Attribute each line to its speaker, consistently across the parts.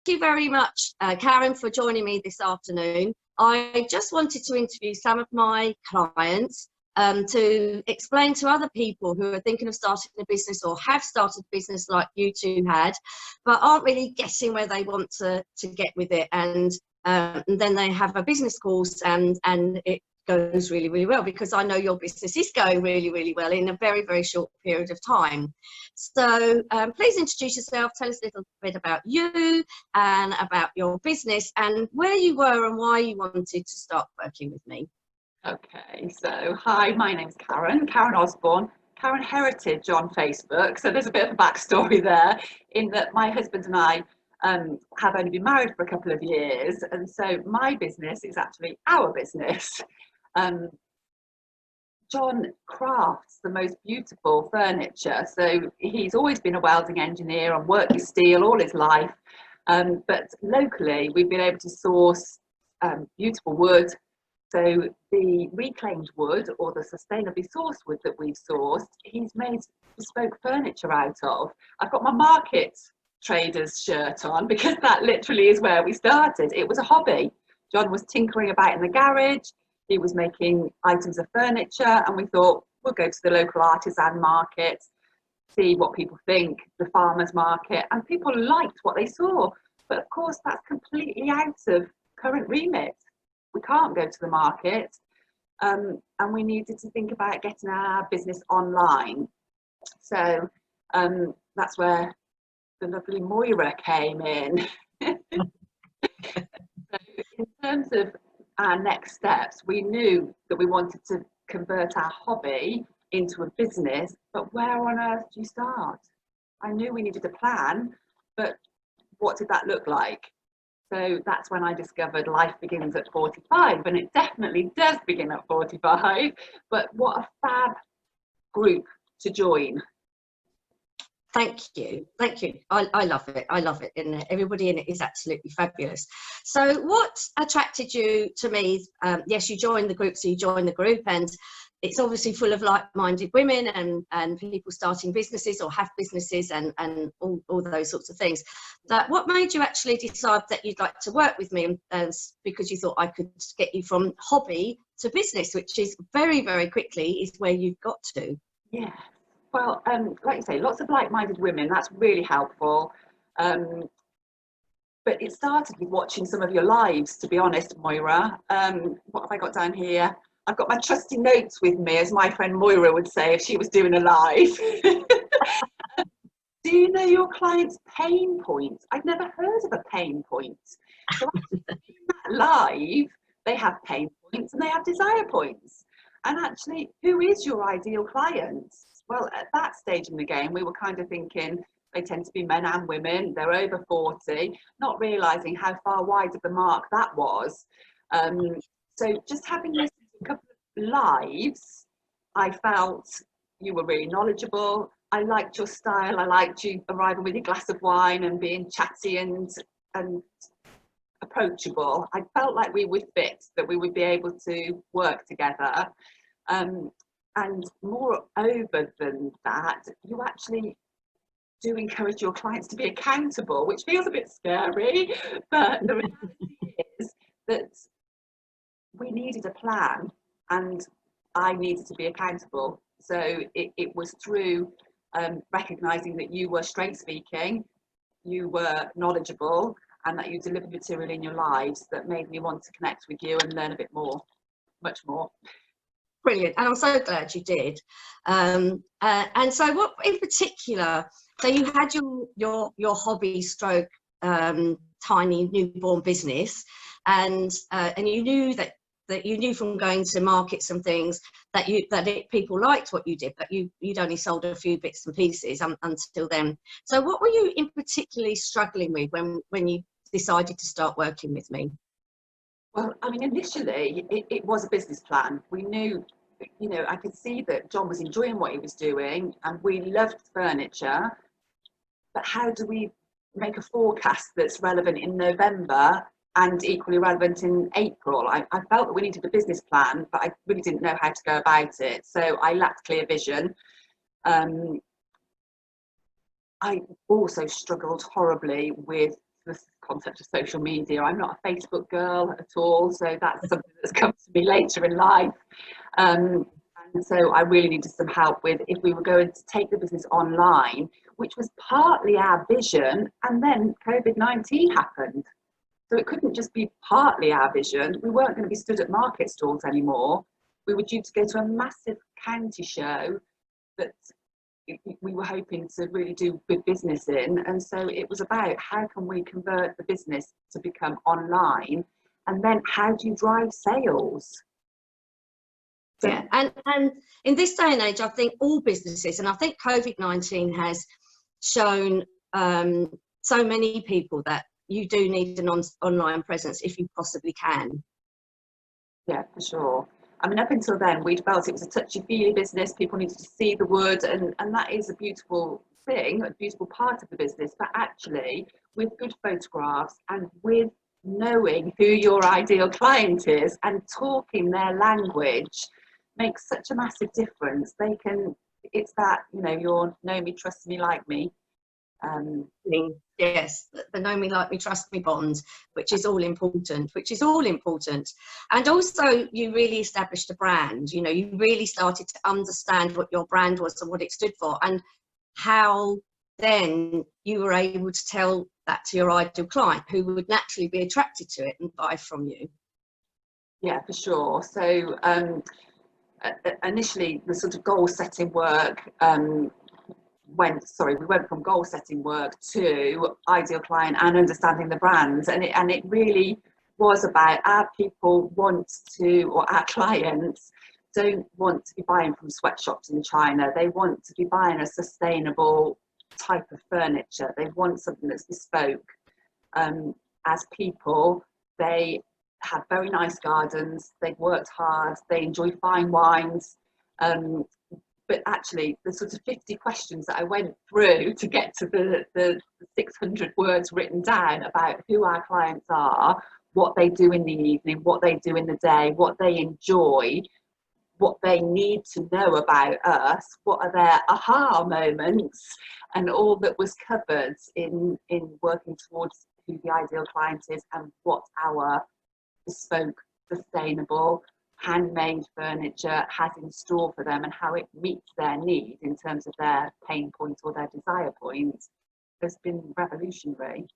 Speaker 1: you very much, Karen, for joining me this afternoon. I just wanted to interview some of my clients to explain to other people who are thinking of starting a business or have started a business like you two had, but aren't really guessing where they want to get with it. And then they have a business course and it goes really, really well, because I know your business is going really, really well in a very, very short period of time. So please introduce yourself, tell us a little bit about you and about your business and where you were and why you wanted to start working with me.
Speaker 2: Okay, so hi, my name's Karen Osborne, Karen Heritage on Facebook. So there's a bit of a backstory there, in that my husband and I have only been married for a couple of years, and so my business is actually our business. John crafts the most beautiful furniture, so he's always been a welding engineer and worked with steel all his life, but locally we've been able to source beautiful wood. So the reclaimed wood, or the sustainably sourced wood that we've sourced, he's made bespoke furniture out of. I've got my market traders shirt on because that literally is where we started. It was a hobby. John was tinkering about in the garage, he was making items of furniture, and we thought we'll go to the local artisan market, see what people think, the farmers market, and people liked what they saw. But of course that's completely out of current remit. We can't go to the market, and we needed to think about getting our business online. So that's where the lovely Moira came in. So in terms of our next steps, we knew that we wanted to convert our hobby into a business, but where on earth do you start? I knew we needed a plan, but what did that look like? So that's when I discovered Life Begins at 45, and it definitely does begin at 45, but what a fab group to join.
Speaker 1: Thank you. I love it. I love it. And everybody in it is absolutely fabulous. So what attracted you to me? Yes, you joined the group, so you joined the group, and it's obviously full of like-minded women and people starting businesses or have businesses and all those sorts of things. That what made you actually decide that you'd like to work with me? And because you thought I could get you from hobby to business, which is very, very quickly is where you've got to.
Speaker 2: Yeah. Well, like you say, lots of like-minded women, that's really helpful. But it started with watching some of your lives, to be honest, Moira. What have I got down here? I've got my trusty notes with me, as my friend Moira would say if she was doing a live. Do you know your clients' pain points? I've never heard of a pain point. So actually, in that live, they have pain points and they have desire points. And actually, who is your ideal client? Well, at that stage in the game, we were kind of thinking they tend to be men and women. They're over 40, not realising how far wide of the mark that was. So just having listened to a couple of lives, I felt you were really knowledgeable. I liked your style. I liked you arriving with your glass of wine and being chatty and approachable. I felt like we would fit, that we would be able to work together. And moreover than that, you actually do encourage your clients to be accountable, which feels a bit scary, but the reality is that we needed a plan and I needed to be accountable. So it was through recognising that you were straight speaking, you were knowledgeable, and that you delivered material in your lives that made me want to connect with you and learn a bit more, much more.
Speaker 1: Brilliant, and I'm so glad you did. And so what in particular, so you had your hobby stroke tiny newborn business, and you knew that you knew from going to markets and things that people liked what you did, but you'd only sold a few bits and pieces until then. So what were you in particularly struggling with when you decided to start working with me?
Speaker 2: Well, I mean, initially it was a business plan. We knew, you know, I could see that John was enjoying what he was doing and we loved furniture, but how do we make a forecast that's relevant in November and equally relevant in April? I felt that we needed a business plan, but I really didn't know how to go about it. So I lacked clear vision. I also struggled horribly with this concept of social media. I'm not a Facebook girl at all, so that's something that's come to me later in life. And so I really needed some help with if we were going to take the business online, which was partly our vision, and then COVID-19 happened. So it couldn't just be partly our vision. We weren't going to be stood at market stalls anymore. We were due to go to a massive county show that we were hoping to really do good business in. And so it was about how can we convert the business to become online, and then how do you drive sales? So,
Speaker 1: yeah, and in this day and age, I think all businesses, and I think COVID-19 has shown so many people that you do need an online presence if you possibly can.
Speaker 2: Yeah, for sure. I mean, up until then, we'd felt it was a touchy-feely business. People needed to see the wood, and that is a beautiful thing, a beautiful part of the business. But actually, with good photographs and with knowing who your ideal client is and talking their language makes such a massive difference. It's that, you're know me, trust me, like me.
Speaker 1: Yes, the know me, like me, trust me bonds, which is all important. And also you really established a brand. You really started to understand what your brand was and what it stood for, and how then you were able to tell that to your ideal client, who would naturally be attracted to it and buy from you.
Speaker 2: Yeah, for sure. So initially the sort of goal setting work we went from goal setting work to ideal client and understanding the brands, and it really was about our clients don't want to be buying from sweatshops in China. They want to be buying a sustainable type of furniture. They want something that's bespoke. As people, they have very nice gardens, they've worked hard, they enjoy fine wines, but actually the sort of 50 questions that I went through to get to the 600 words written down about who our clients are, what they do in the evening, what they do in the day, what they enjoy, what they need to know about us, what are their aha moments, and all that was covered in working towards who the ideal client is and what our bespoke, sustainable, handmade furniture has in store for them, and how it meets their need in terms of their pain point or their desire point, has been revolutionary.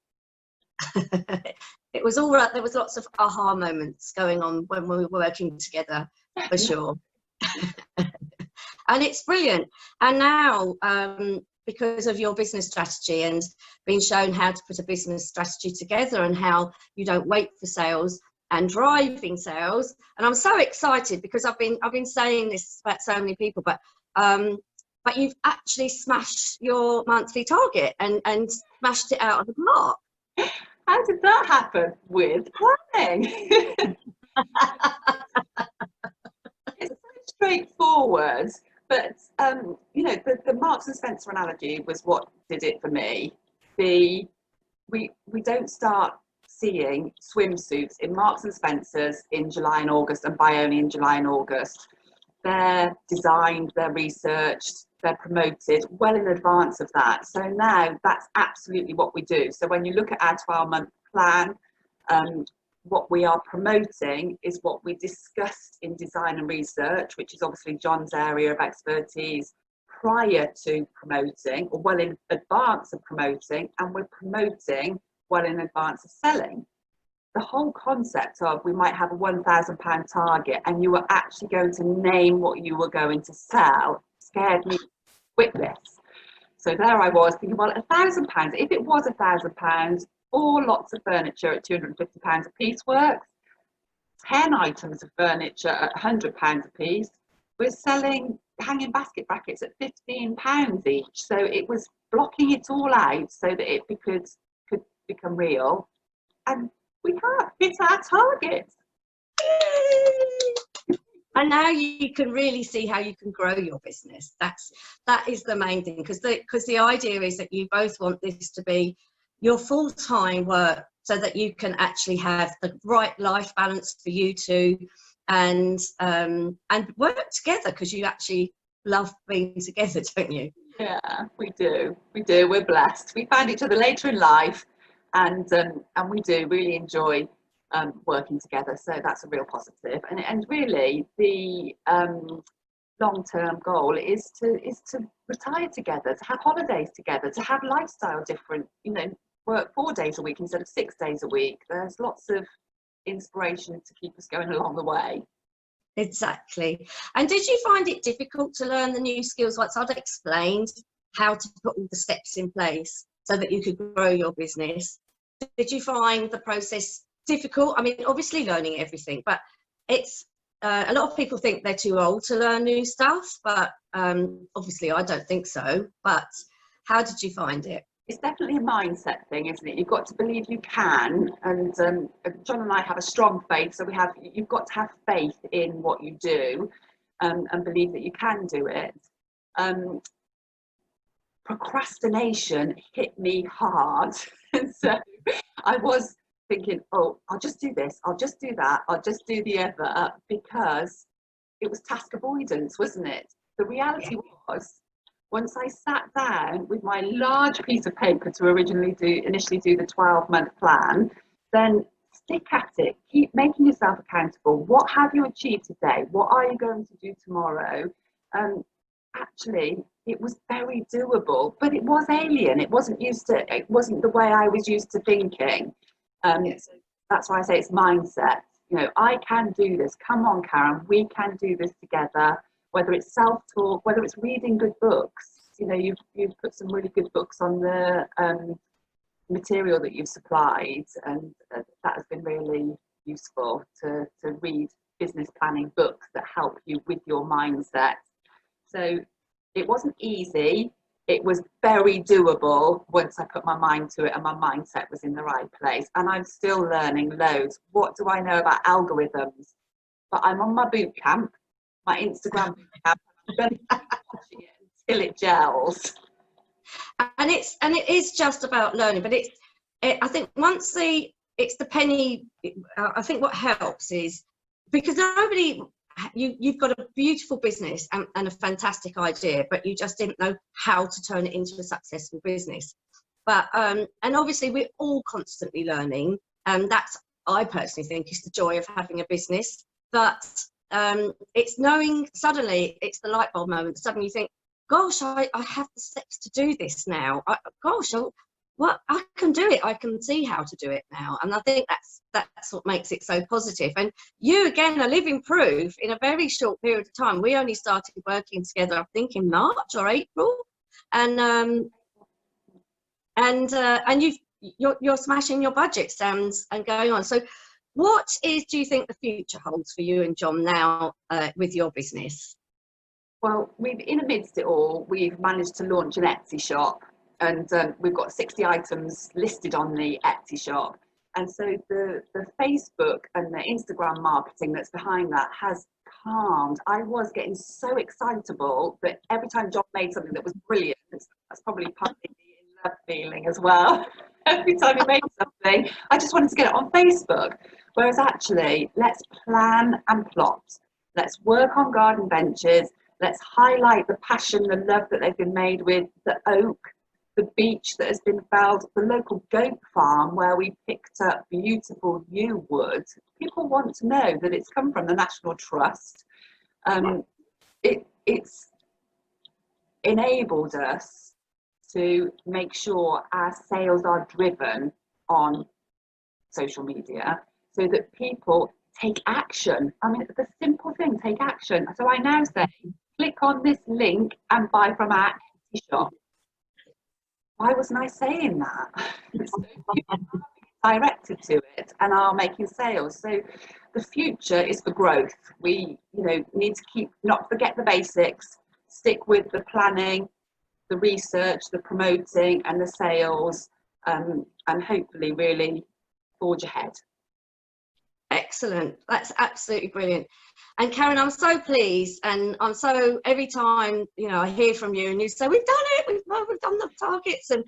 Speaker 1: It was all right. There was lots of aha moments going on when we were working together, for sure. And it's brilliant. And now, because of your business strategy and being shown how to put a business strategy together and how you don't wait for sales and driving sales, and I'm so excited because I've been saying this about so many people, but you've actually smashed your monthly target and smashed it out of the park.
Speaker 2: How did that happen? With planning. It's so straightforward, but the Marks and Spencer analogy was what did it for me. We don't start seeing swimsuits in Marks and Spencer's in July and August and buy only in July and August. They're designed, they're researched, they're promoted well in advance of that. So now that's absolutely what we do. So when you look at our 12-month plan, what we are promoting is what we discussed in design and research, which is obviously John's area of expertise, prior to promoting, or well in advance of promoting, and we're promoting well in advance of selling. The whole concept of we might have a £1,000 target and you were actually going to name what you were going to sell scared me witless. So there I was thinking, well, £1,000, if it was £1,000, 4 lots of furniture at £250 a piece works, 10 items of furniture at £100 a piece. We're selling hanging basket brackets at £15 each. So it was blocking it all out so that it could become real. And we have hit our target.
Speaker 1: And now you can really see how you can grow your business. That is the main thing, because the idea is that you both want this to be your full-time work, so that you can actually have the right life balance for you two, and work together, because you actually love being together, don't you?
Speaker 2: Yeah, we do. We're blessed. We found each other later in life. and we do really enjoy working together. So that's a real positive. And really, the long-term goal is to retire together, to have holidays together, to have lifestyle different. You know, work 4 days a week instead of 6 days a week. There's lots of inspiration to keep us going along the way.
Speaker 1: Exactly. And did you find it difficult to learn the new skills once I'd explained how to put all the steps in place so that you could grow your business? Did you find the process difficult? I mean, obviously learning everything, but it's a lot of people think they're too old to learn new stuff, but obviously I don't think so. But how did you find it?
Speaker 2: It's definitely a mindset thing, isn't it? You've got to believe you can, and John and I have a strong faith, so you've got to have faith in what you do, and believe that you can do it. Procrastination hit me hard, and so I was thinking, oh, I'll just do this, I'll just do that, I'll just do the other, because it was task avoidance, wasn't it? The reality was, once I sat down with my large piece of paper to initially do the 12-month plan, then stick at it, keep making yourself accountable. What have you achieved today? What are you going to do tomorrow? Actually, it was very doable, but it was alien. It wasn't the way I was used to thinking. So that's why I say it's mindset. You know, I can do this. Come on, Karen, we can do this together. Whether it's self-talk, whether it's reading good books. You know, you've put some really good books on the material that you've supplied, and that has been really useful to read business planning books that help you with your mindset. So it wasn't easy. It was very doable once I put my mind to it and my mindset was in the right place. And I'm still learning loads. What do I know about algorithms? But I'm on my boot camp, my Instagram boot camp. I'm going to keep watching it until it gels.
Speaker 1: And it is just about learning, but I think once it's the penny. I think what helps is because you've got a beautiful business and a fantastic idea, but you just didn't know how to turn it into a successful business. But and obviously we're all constantly learning, and that's, I personally think, is the joy of having a business. But it's knowing, suddenly it's the light bulb moment. Suddenly you think, gosh, I have the steps to do this now. I can do it. I can see how to do it now. And I think that's what makes it so positive. And you, again, are living proof in a very short period of time. We only started working together, I think, in March or April. And you're smashing your budgets and going on. So do you think the future holds for you and John now with your business?
Speaker 2: Well, in amidst it all, we've managed to launch an Etsy shop, and we've got 60 items listed on the Etsy shop. And so the Facebook and the Instagram marketing that's behind that has calmed. I was getting so excitable that every time John made something that was brilliant, that's probably partly the in love feeling as well. Every time he made something, I just wanted to get it on Facebook. Whereas actually, let's plan and plot. Let's work on garden ventures. Let's highlight the passion, the love that they've been made with the oak, the beech that has been felled, the local goat farm where we picked up beautiful yew wood. People want to know that it's come from the National Trust. It's enabled us to make sure our sales are driven on social media so that people take action. I mean, the simple thing, take action. So I now say, click on this link and buy from our Etsy shop. Why wasn't I saying that? Directed to it and are making sales. So the future is for growth. We, need to not forget the basics, stick with the planning, the research, the promoting and the sales, and hopefully really forge ahead.
Speaker 1: Excellent. That's absolutely brilliant. And Karen, I'm so pleased, and I'm so, every time I hear from you and you say we've done it, we've done the targets and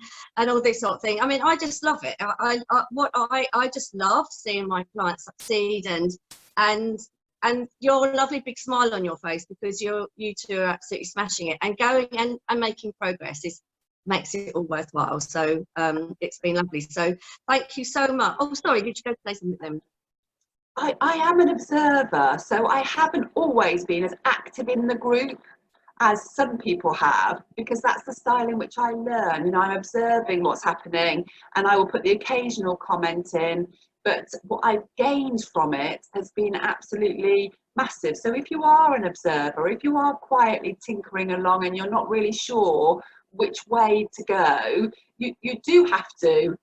Speaker 1: all this sort of thing. I mean, I just love it. I just love seeing my clients succeed, and your lovely big smile on your face because you two are absolutely smashing it and going and making progress makes it all worthwhile. So it's been lovely. So thank you so much. Oh, sorry, did you go to say something then?
Speaker 2: I am an observer, so I haven't always been as active in the group as some people have, because that's the style in which I learn. You know, I'm observing what's happening and I will put the occasional comment in, but what I've gained from it has been absolutely massive. So if you are an observer, if you are quietly tinkering along and you're not really sure which way to go, you do have to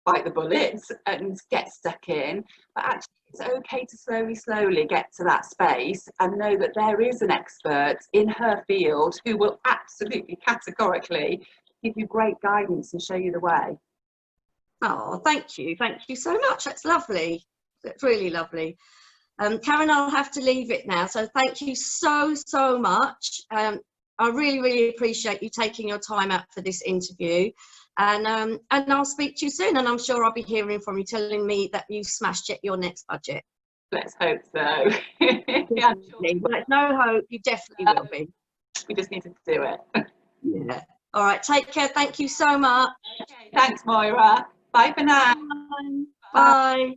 Speaker 2: bite the bullets and get stuck in, but actually it's okay to slowly get to that space and know that there is an expert in her field who will absolutely categorically give you great guidance and show you the way.
Speaker 1: Oh, thank you so much. That's lovely. That's really lovely. Karen, I'll have to leave it now, so thank you so much. I really appreciate you taking your time out for this interview, and I'll speak to you soon, and I'm sure I'll be hearing from you telling me that you smashed it your next budget.
Speaker 2: Let's hope so. Yeah,
Speaker 1: Sure. There's no hope, you definitely will be.
Speaker 2: We just needed to do it.
Speaker 1: Yeah. All right, take care. Thank you so much.
Speaker 2: Okay, thanks, Moira. Bye for now.
Speaker 1: Bye. Bye.